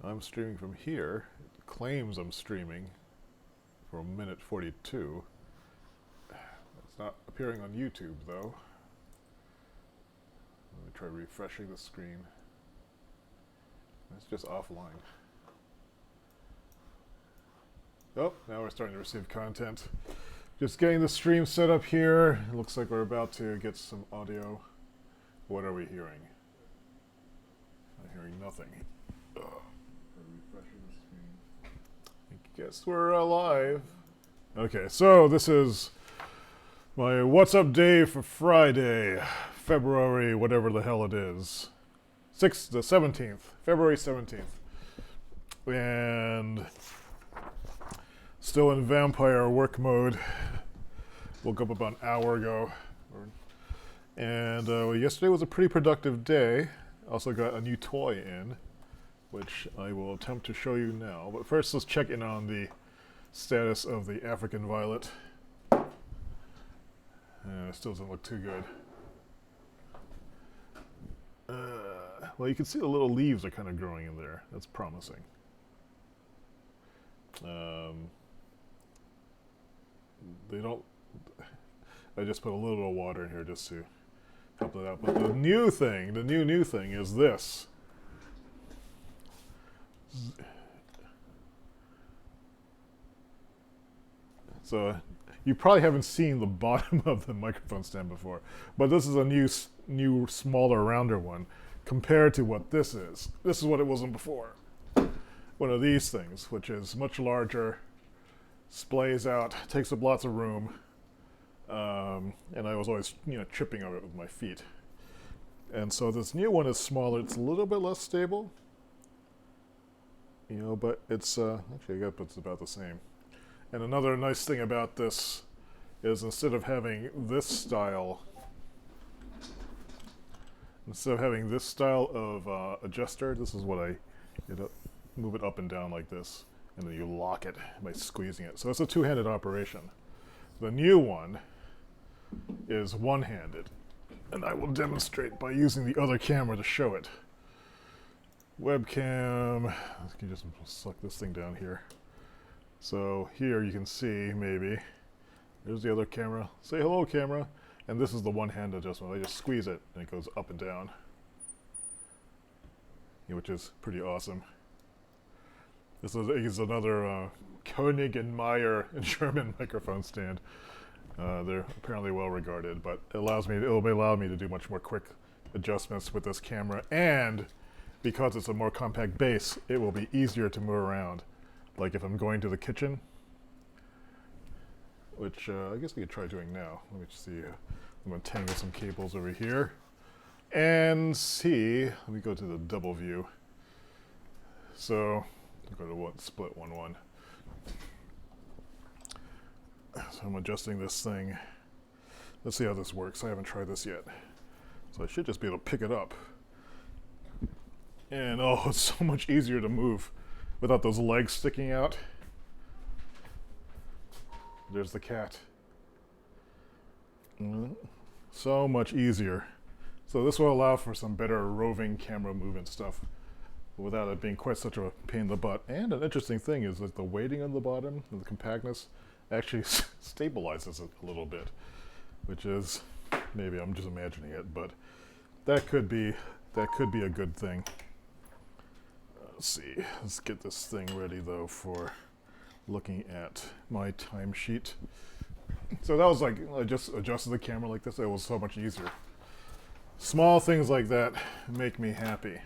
I'm streaming from here. It claims I'm streaming for a minute 42. It's not appearing on YouTube though. Let me try refreshing the screen. It's just offline. Oh, now we're starting to receive content. Just getting the stream set up here. It looks like we're about to get some audio. What are we hearing? I'm hearing nothing. Ugh. Refreshing the screen. I guess we're alive. Okay, so this is my What's Up Day for Friday, February, whatever the hell it is. The 17th, February 17th. And still in vampire work mode. Woke up about an hour ago. And yesterday was a pretty productive day. Also got a new toy in, which I will attempt to show you now. But first, let's check in on the status of the African violet. It still doesn't look too good. Well, you can see the little leaves are kind of growing in there. That's promising. They don't... I just put a little bit of water in here just to help it out. But the new thing is this. So you probably haven't seen the bottom of the microphone stand before, but this is a new, smaller, rounder one compared to what this is. This is what it wasn't before. One of these things, which is much larger, splays out, takes up lots of room, and I was always, tripping over it with my feet. And so this new one is smaller. It's a little bit less stable, but it's actually I guess it's about the same. And another nice thing about this is instead of having this style of adjuster, this is what I move it up and down like this, and then you lock it by squeezing it. So it's a two-handed operation. The new one is one-handed, and I will demonstrate by using the other camera to show it. Webcam, I can just suck this thing down here. So here you can see, maybe, there's the other camera. Say hello, camera. And this is the one-hand adjustment. I just squeeze it, and it goes up and down, which is pretty awesome. This is another Koenig and Meyer German microphone stand. They're apparently well regarded, but it will allow me to do much more quick adjustments with this camera, and because it's a more compact base, it will be easier to move around. Like if I'm going to the kitchen, which I guess we could try doing now. Let me just see. I'm going to tangle some cables over here and see. Let me go to the double view. So I'll go to split 1-1. So I'm adjusting this thing. Let's see how this works. I haven't tried this yet. So I should just be able to pick it up. And oh, it's so much easier to move without those legs sticking out. There's the cat. So much easier. So this will allow for some better roving camera movement stuff without it being quite such a pain in the butt. And an interesting thing is that the weighting on the bottom and the compactness actually stabilizes it a little bit, which is, maybe I'm just imagining it, but that could be a good thing. Let's see. Let's get this thing ready though for looking at my timesheet. So that was like, I just adjusted the camera like this. It was so much easier. Small things like that make me happy.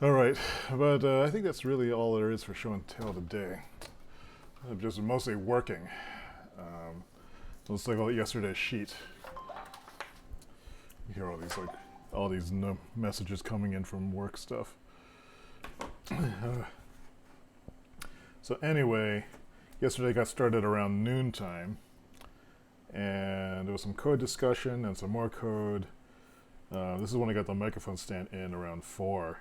All right, but I think that's really all there is for show and tell today. I'm just mostly working. Let's look at yesterday's sheet. You hear all these messages coming in from work stuff. So anyway, yesterday got started around noontime, and there was some code discussion and some more code. This is when I got the microphone stand in around 4.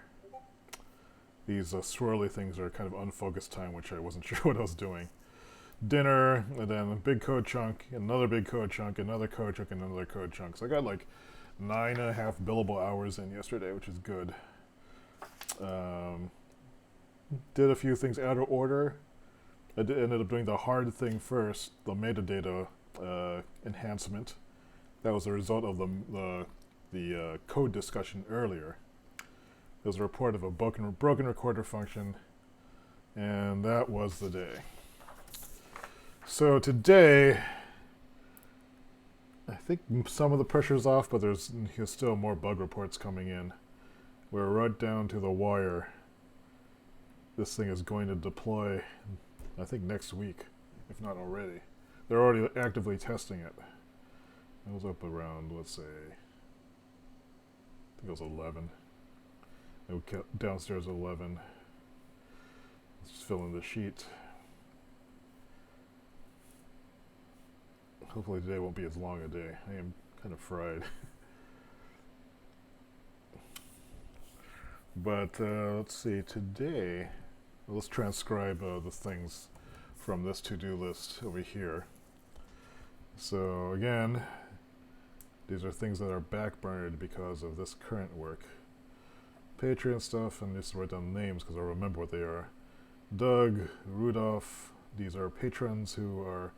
These swirly things are kind of unfocused time, which I wasn't sure what I was doing. Dinner, and then a big code chunk, another big code chunk, another code chunk, and another code chunk. So I got like 9.5 billable hours in yesterday, which is good. did a few things out of order. Ended up doing the hard thing first, the metadata enhancement. That was a result of the code discussion earlier. There was a report of a broken recorder function, and that was the day. So today, I think some of the pressure's off, but there's still more bug reports coming in. We're right down to the wire. This thing is going to deploy, I think, next week, if not already. They're already actively testing it. It was up around, let's say, I think it was 11. It was downstairs at 11. Let's fill in the sheet. Hopefully today won't be as long a day. I am kind of fried. But let's see, today, let's transcribe the things from this to-do list over here. So again, these are things that are backburnered because of this current work. Patreon stuff, and just write down names because I'll remember what they are. Doug, Rudolph, these are patrons who are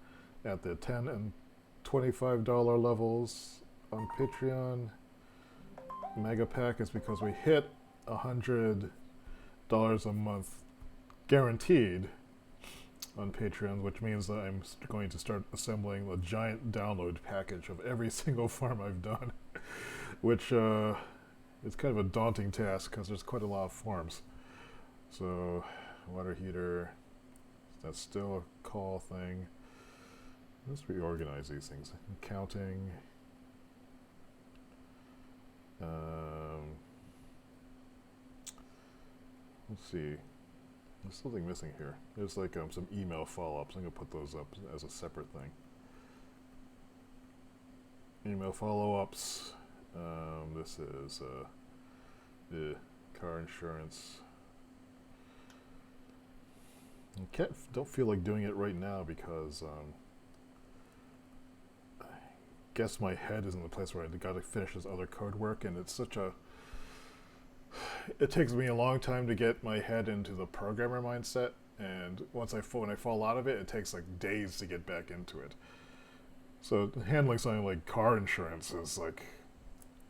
at the $10 and $25 levels on Patreon. Megapack is because we hit $100 a month guaranteed on Patreon, which means that I'm going to start assembling a giant download package of every single farm I've done, which is kind of a daunting task because there's quite a lot of farms. So, water heater, that's still a call thing. Let's reorganize these things. Accounting. Let's see. There's something missing here. There's like some email follow-ups. I'm going to put those up as a separate thing. Email follow-ups. This is car insurance. Don't feel like doing it right now because I guess my head is in the place where I got to finish this other code work, and it's such a. It takes me a long time to get my head into the programmer mindset, and when I fall out of it, it takes like days to get back into it. So handling something like car insurance is like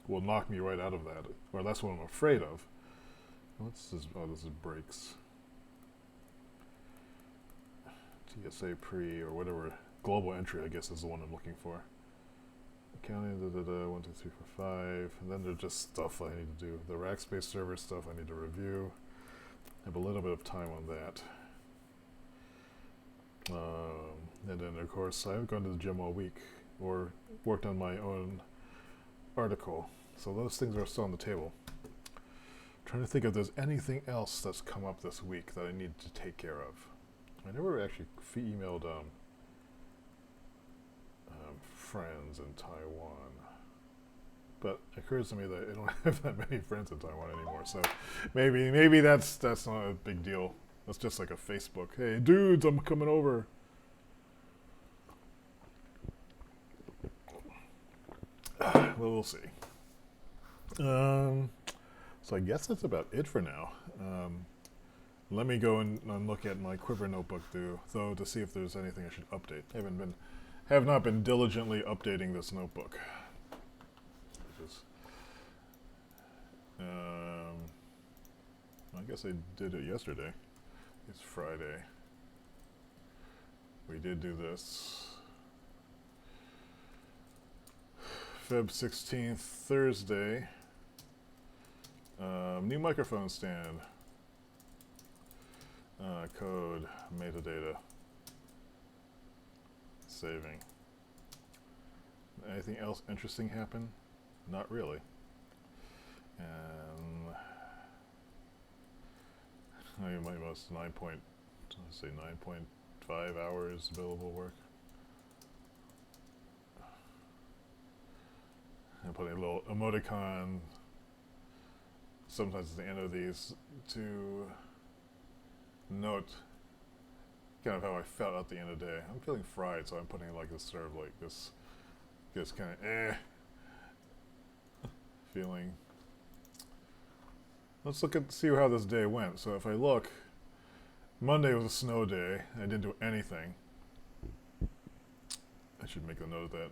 will knock me right out of that, or that's what I'm afraid of. What's this? Oh, this is brakes. TSA pre or whatever global entry, I guess, is the one I'm looking for. Accounting, 1, 2, 3, 4, 5, and then there's just stuff I need to do. The Rackspace server stuff I need to review. I have a little bit of time on that. And then, of course, I haven't gone to the gym all week or worked on my own article. So those things are still on the table. I'm trying to think if there's anything else that's come up this week that I need to take care of. I never actually emailed friends in Taiwan, but it occurs to me that I don't have that many friends in Taiwan anymore. So maybe that's not a big deal. That's just like a Facebook. Hey, dudes, I'm coming over. Well, we'll see. So I guess that's about it for now. Let me go and look at my Quiver notebook though to see if there's anything I should update. Have not been diligently updating this notebook. I guess I did it yesterday. It's Friday. We did do this. Feb 16th, Thursday. New microphone stand. Code, metadata. Saving. Anything else interesting happen? Not really. And I might most 9.5 hours billable work. I'm putting a little emoticon sometimes at the end of these to note kind of how I felt at the end of the day. I'm feeling fried, so I'm putting like this sort of like this kind of feeling. Let's see how this day went. So if I look, Monday was a snow day. I didn't do anything. I should make a note of that.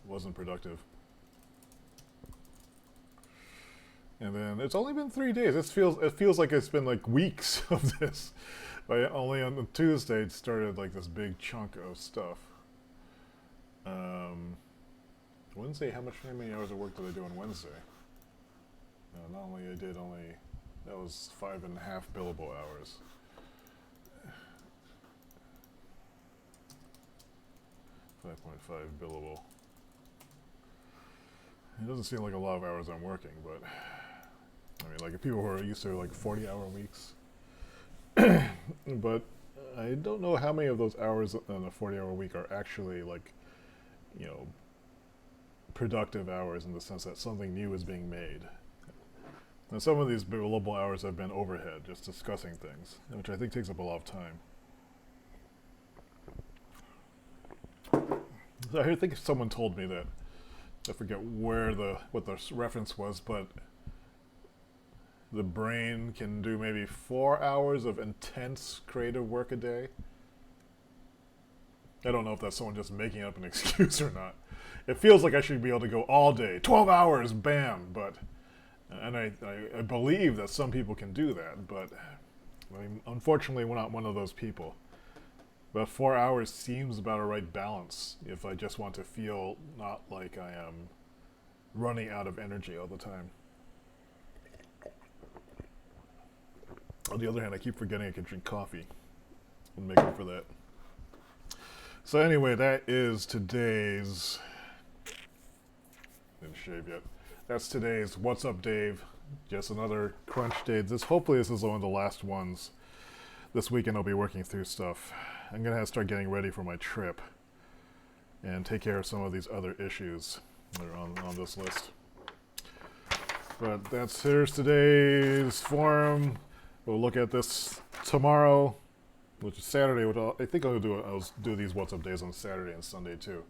Wasn't productive. And then it's only been 3 days. It feels like it's been like weeks of this. But only on Tuesday it started like this big chunk of stuff. Wednesday, how many hours of work did I do on Wednesday? Not only I did only, that was 5.5 billable hours. 5.5 billable. It doesn't seem like a lot of hours I'm working, but I mean, like if people who are used to like 40-hour weeks, but I don't know how many of those hours in a 40-hour week are actually like, you know, productive hours in the sense that something new is being made. And some of these billable hours have been overhead, just discussing things, which I think takes up a lot of time. So I think someone told me that, I forget what the reference was, but the brain can do maybe 4 hours of intense creative work a day. I don't know if that's someone just making up an excuse or not. It feels like I should be able to go all day, 12 hours, bam, but, and I believe that some people can do that, but I mean, unfortunately we're not one of those people. But 4 hours seems about a right balance if I just want to feel not like I am running out of energy all the time. On the other hand, I keep forgetting I can drink coffee. I'll make up for that. So anyway, that is today's... Didn't shave yet. That's today's What's Up, Dave? Just another crunch day. Hopefully this is one of the last ones. This weekend I'll be working through stuff. I'm going to have to start getting ready for my trip and take care of some of these other issues that are on this list. But here's today's forum. We'll look at this tomorrow, which is Saturday. Which I think I'll do these What's Up days on Saturday and Sunday too,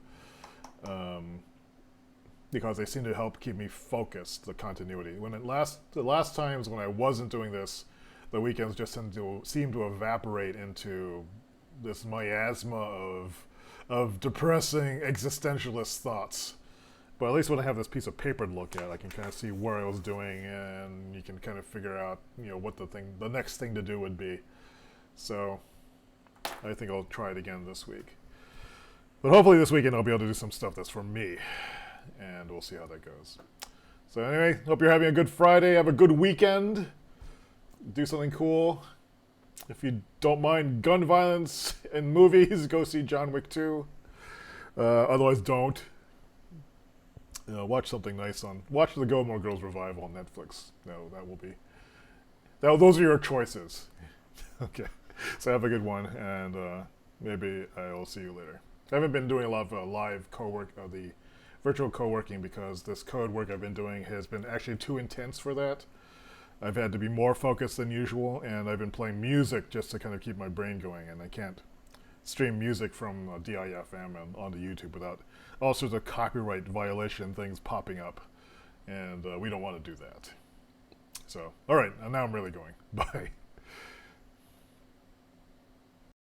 because they seem to help keep me focused. The continuity. The last times when I wasn't doing this, the weekends just seem to evaporate into this miasma of depressing existentialist thoughts. But at least when I have this piece of paper to look at, I can kind of see where I was doing, and you can kind of figure out, you know, what the next thing to do would be. So I think I'll try it again this week. But hopefully this weekend I'll be able to do some stuff that's for me, and we'll see how that goes. So anyway, hope you're having a good Friday. Have a good weekend. Do something cool. If you don't mind gun violence in movies, go see John Wick 2. Otherwise, don't. Watch something nice watch the Gilmore Girls revival on Netflix. Those are your choices. Okay, so have a good one, and maybe I'll see you later. I haven't been doing a lot of live the virtual co-working because this code work I've been doing has been actually too intense for that. I've had to be more focused than usual, and I've been playing music just to kind of keep my brain going, and I can't stream music from DIFM and onto YouTube without all sorts of copyright violation things popping up, and we don't want to do that. So, all right, and now I'm really going. Bye.